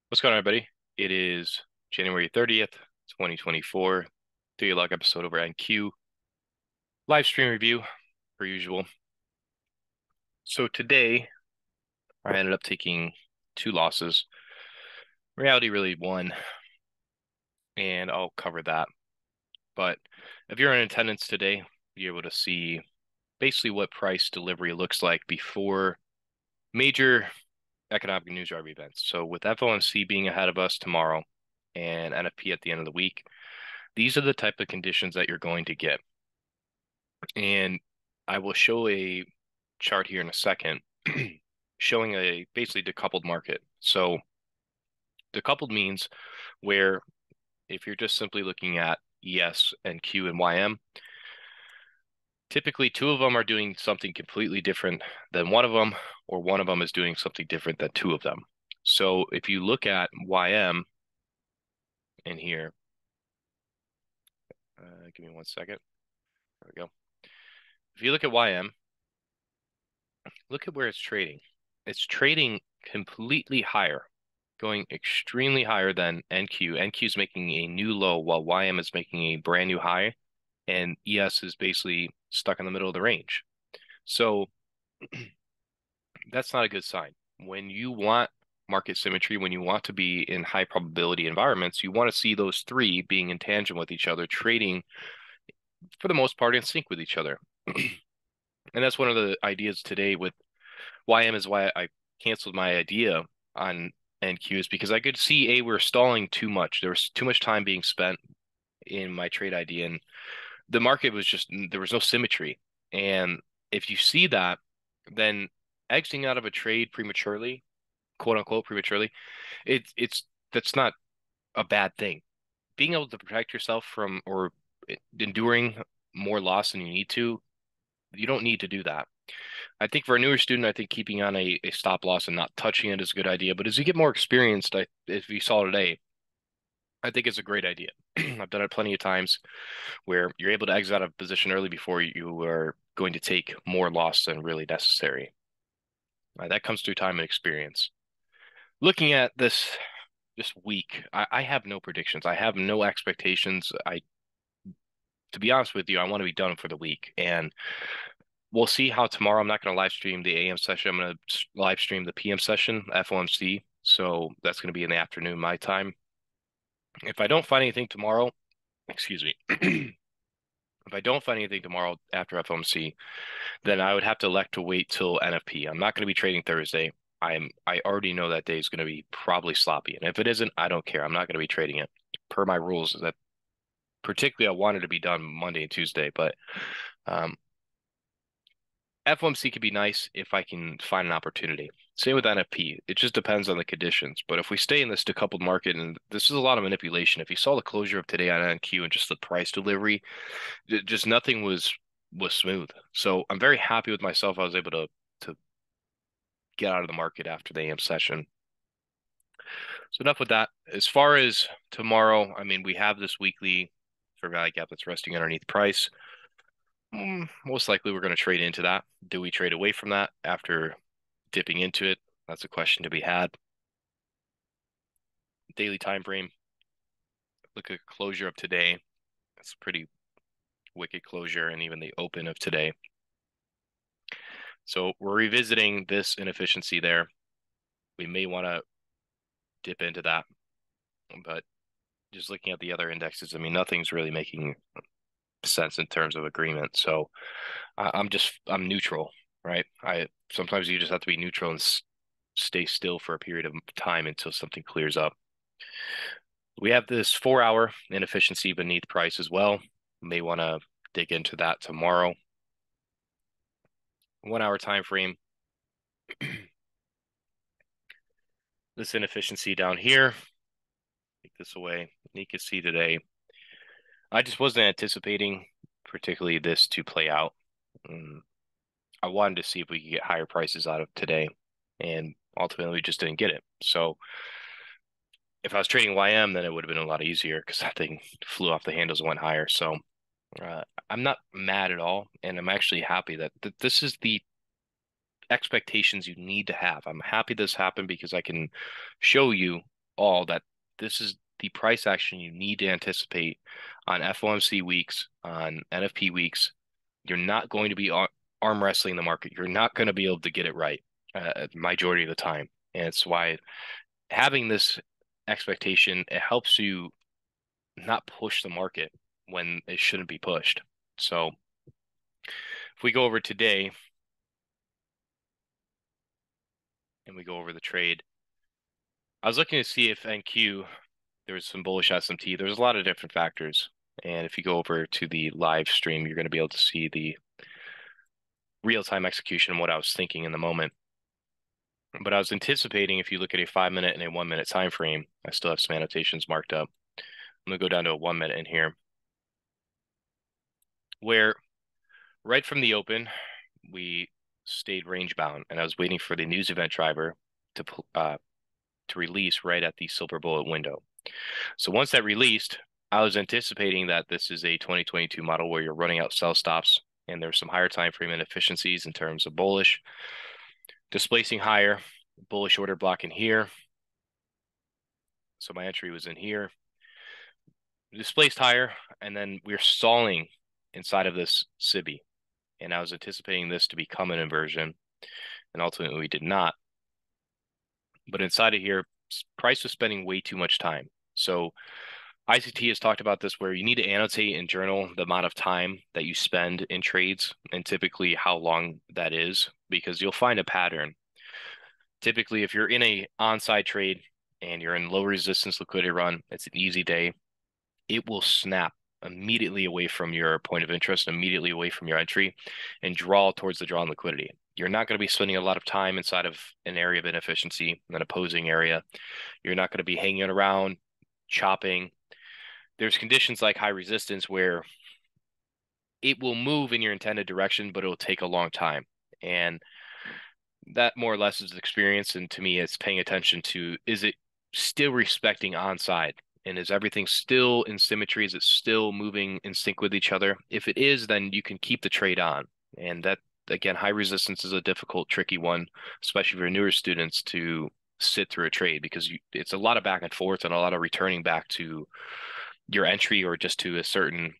What's going on, everybody? It is January 30th, 2024. 3 o'clock episode over at NQ. Live stream review, per usual. So today, I ended up taking 2 losses. Reality really won, and I'll cover that. But if you're in attendance today, you're able to see basically what price delivery looks like before major economic news driver events. So with FOMC being ahead of us tomorrow and NFP at the end of the week, these are the type of conditions that you're going to get. And I will show a chart here in a second showing a basically decoupled market. So decoupled means where if you're just simply looking at ES and Q and YM, typically 2 of them are doing something completely different than one of them, or one of them is doing something different than 2 of them. So if you look at YM in here, give me 1 second. There we go. If you look at YM, look at where it's trading. It's trading completely higher, going extremely higher than NQ. NQ is making a new low while YM is making a brand new high, and ES is basically stuck in the middle of the range. So that's not a good sign. When you want market symmetry, when you want to be in high probability environments, you want to see those 3 being in tangent with each other, trading for the most part in sync with each other. And that's one of the ideas today with YM is why I canceled my idea on NQ is because I could see we're stalling too much. There was too much time being spent in my trade idea, and the market was just there was no symmetry. And if you see that, then exiting out of a trade prematurely, quote unquote prematurely, it's that's not a bad thing. Being able to protect yourself from or enduring more loss than you need to, you don't need to do that. I think for a newer student, I think keeping on a stop loss and not touching it is a good idea. But as you get more experienced, if you saw today, I think it's a great idea. I've done it plenty of times where you're able to exit out of position early before you are going to take more loss than really necessary. That comes through time and experience. Looking at this week, I have no predictions. I have no expectations. To be honest with you, I want to be done for the week, and we'll see how tomorrow. I'm not going to live stream the AM session. I'm going to live stream the PM session, FOMC. So that's going to be in the afternoon, my time. If I don't find anything tomorrow, excuse me, if I don't find anything tomorrow after FOMC, then I would have to elect to wait till NFP. I'm not going to be trading Thursday. I already know that day is going to be probably sloppy. And if it isn't, I don't care. I'm not going to be trading it. Per my rules, that particularly I wanted to be done Monday and Tuesday, but FOMC could be nice if I can find an opportunity. Same with NFP. It just depends on the conditions. But if we stay in this decoupled market, and this is a lot of manipulation. If you saw the closure of today on NQ and just the price delivery, just nothing was smooth. So I'm very happy with myself. I was able to get out of the market after the AM session. So enough with that. As far as tomorrow, I mean, we have this weekly fair value gap that's resting underneath price. Most likely we're going to trade into that. Do we trade away from that after dipping into it? That's a question to be had. Daily time frame. Look at closure of today. That's a pretty wicked closure, and even the open of today. So we're revisiting this inefficiency there. We may want to dip into that, but just looking at the other indexes, I mean, nothing's really making sense in terms of agreement. So I'm neutral, right? Sometimes you just have to be neutral and stay still for a period of time until something clears up. We have this 4-hour inefficiency beneath price as well. May want to dig into that tomorrow. 1-hour time frame. This inefficiency down here. Take this away. You can see today. I just wasn't anticipating particularly this to play out. I wanted to see if we could get higher prices out of today, and ultimately we just didn't get it. So if I was trading YM, then it would have been a lot easier because that thing flew off the handles and went higher. So I'm not mad at all, and I'm actually happy that this is the expectations you need to have. I'm happy this happened because I can show you all that this is the price action you need to anticipate on FOMC weeks, on NFP weeks. You're not going to be arm wrestling the market. You're not going to be able to get it right majority of the time. And it's why having this expectation, it helps you not push the market when it shouldn't be pushed. So if we go over today and we go over the trade, I was looking to see if NQ, there was some bullish SMT. There's a lot of different factors. And if you go over to the live stream, you're going to be able to see the real-time execution and what I was thinking in the moment. But I was anticipating, if you look at a 5-minute and a 1-minute time frame, I still have some annotations marked up. I'm going to go down to a 1-minute in here, where right from the open, we stayed range bound, and I was waiting for the news event driver to release right at the silver bullet window. So once that released, I was anticipating that this is a 2022 model where you're running out sell stops, and there's some higher time frame inefficiencies in terms of bullish, displacing higher, bullish order block in here. So my entry was in here, displaced higher, and then we're stalling inside of this SIBI. And I was anticipating this to become an inversion, and ultimately we did not. But inside of here, price was spending way too much time. So ICT has talked about this, where you need to annotate and journal the amount of time that you spend in trades and typically how long that is, because you'll find a pattern. Typically, if you're in a onside trade and you're in low resistance liquidity run, it's an easy day. It will snap immediately away from your point of interest, immediately away from your entry, and draw towards the drawn liquidity. You're not going to be spending a lot of time inside of an area of inefficiency, an opposing area. You're not going to be hanging around, chopping. There's conditions like high resistance where it will move in your intended direction, but it will take a long time. And that more or less is experience. And to me, it's paying attention to, is it still respecting onside? And is everything still in symmetry? Is it still moving in sync with each other? If it is, then you can keep the trade on. And that, again, high resistance is a difficult, tricky one, especially for newer students to sit through a trade, because it's a lot of back and forth and a lot of returning back to your entry or just to a certain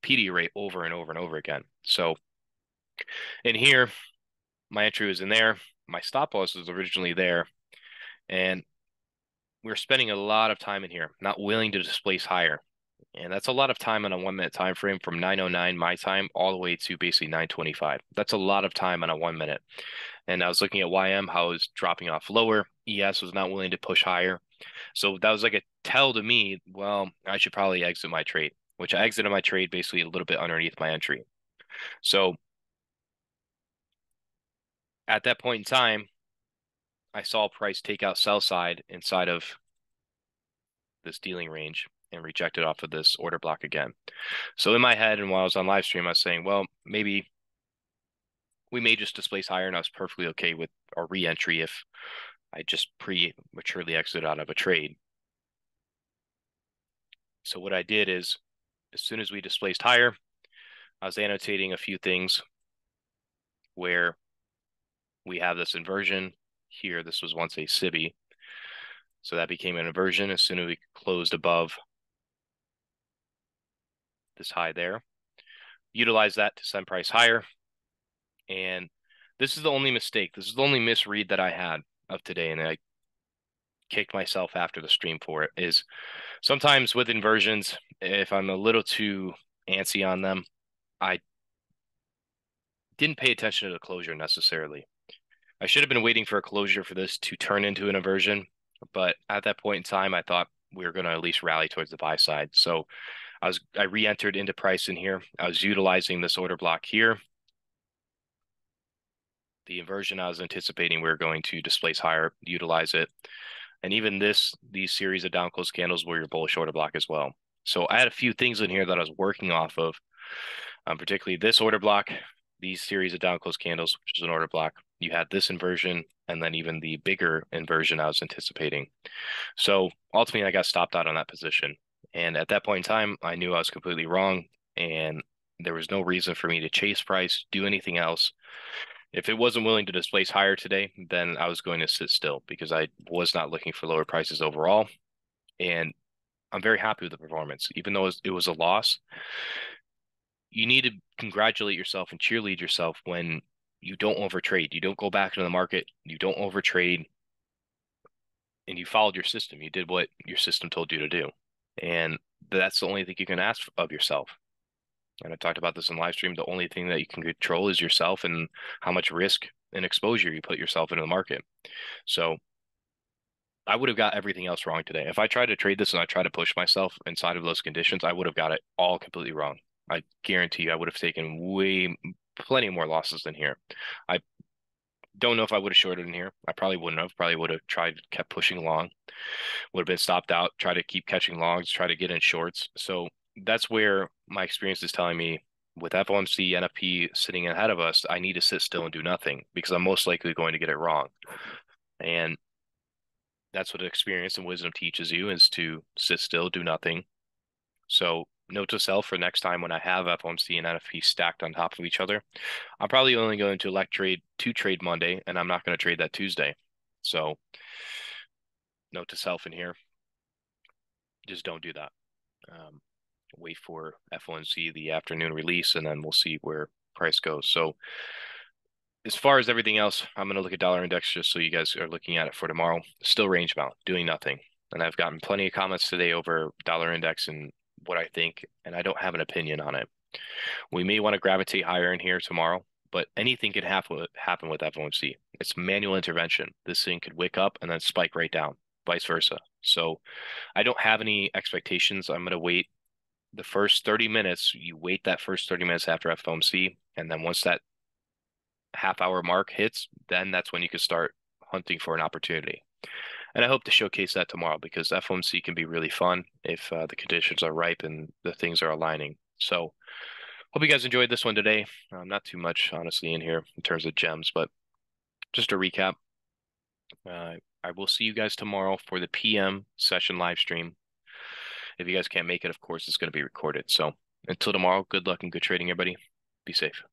PD rate over and over and over again. So in here, my entry was in there. My stop loss was originally there. And we're spending a lot of time in here, not willing to displace higher. And that's a lot of time on a 1-minute time frame, from 9:09 my time all the way to basically 9:25. That's a lot of time on a 1 minute. And I was looking at YM, how it was dropping off lower. ES was not willing to push higher. So that was like a tell to me, well, I should probably exit my trade, which I exited my trade basically a little bit underneath my entry. So at that point in time, I saw price take out sell side inside of this dealing range and reject it off of this order block again. So in my head, and while I was on live stream, I was saying, well, maybe we may just displace higher, and I was perfectly okay with a re-entry if I just prematurely exit out of a trade. So what I did is, as soon as we displaced higher, I was annotating a few things where we have this inversion here. This was once a SIBI. So that became an inversion as soon as we closed above this high there. Utilize that to send price higher. And this is the only mistake. This is the only misread that I had of today. And I kicked myself after the stream for it, is sometimes with inversions, if I'm a little too antsy on them, I didn't pay attention to the closure necessarily. I should have been waiting for a closure for this to turn into an inversion, but at that point in time, I thought we were going to at least rally towards the buy side. So I re-entered into price in here. I was utilizing this order block here. The inversion I was anticipating we were going to displace higher, utilize it. And even these series of down close candles were your bullish order block as well. So I had a few things in here that I was working off of, particularly this order block, these series of down close candles, which is an order block. You had this inversion, and then even the bigger inversion I was anticipating. So ultimately, I got stopped out on that position. And at that point in time, I knew I was completely wrong, and there was no reason for me to chase price, do anything else. If it wasn't willing to displace higher today, then I was going to sit still because I was not looking for lower prices overall. And I'm very happy with the performance. Even though it was a loss, you need to congratulate yourself and cheerlead yourself when you don't overtrade. You don't go back into the market. You don't overtrade, and you followed your system. You did what your system told you to do. And that's the only thing you can ask of yourself. And I talked about this in live stream. The only thing that you can control is yourself and how much risk and exposure you put yourself into the market. So I would have got everything else wrong today. If I tried to trade this and I tried to push myself inside of those conditions, I would have got it all completely wrong. I guarantee you I would have taken plenty more losses than here. I don't know if I would have shorted in here. I probably wouldn't have. Probably would have kept pushing long. Would have been stopped out, try to keep catching longs, try to get in shorts. So that's where my experience is telling me with FOMC, NFP sitting ahead of us, I need to sit still and do nothing because I'm most likely going to get it wrong. And that's what experience and wisdom teaches you, is to sit still, do nothing. So note to self for next time when I have FOMC and NFP stacked on top of each other, I'm probably only going to elect to trade Monday, and I'm not going to trade that Tuesday. So note to self in here, just don't do that. Wait for FOMC, the afternoon release, and then we'll see where price goes. So as far as everything else, I'm going to look at dollar index just so you guys are looking at it for tomorrow. Still range bound, doing nothing. And I've gotten plenty of comments today over dollar index and what I think, and I don't have an opinion on it. We may want to gravitate higher in here tomorrow, but anything could happen with FOMC. It's manual intervention. This thing could wick up and then spike right down, vice versa. So I don't have any expectations. I'm going to wait the first 30 minutes. You wait that first 30 minutes after FOMC, and then once that half-hour mark hits, then that's when you can start hunting for an opportunity. And I hope to showcase that tomorrow because FOMC can be really fun if the conditions are ripe and the things are aligning. So hope you guys enjoyed this one today. Not too much, honestly, in here in terms of gems, but just a recap. I will see you guys tomorrow for the PM session live stream. If you guys can't make it, of course, it's going to be recorded. So until tomorrow, good luck and good trading, everybody. Be safe.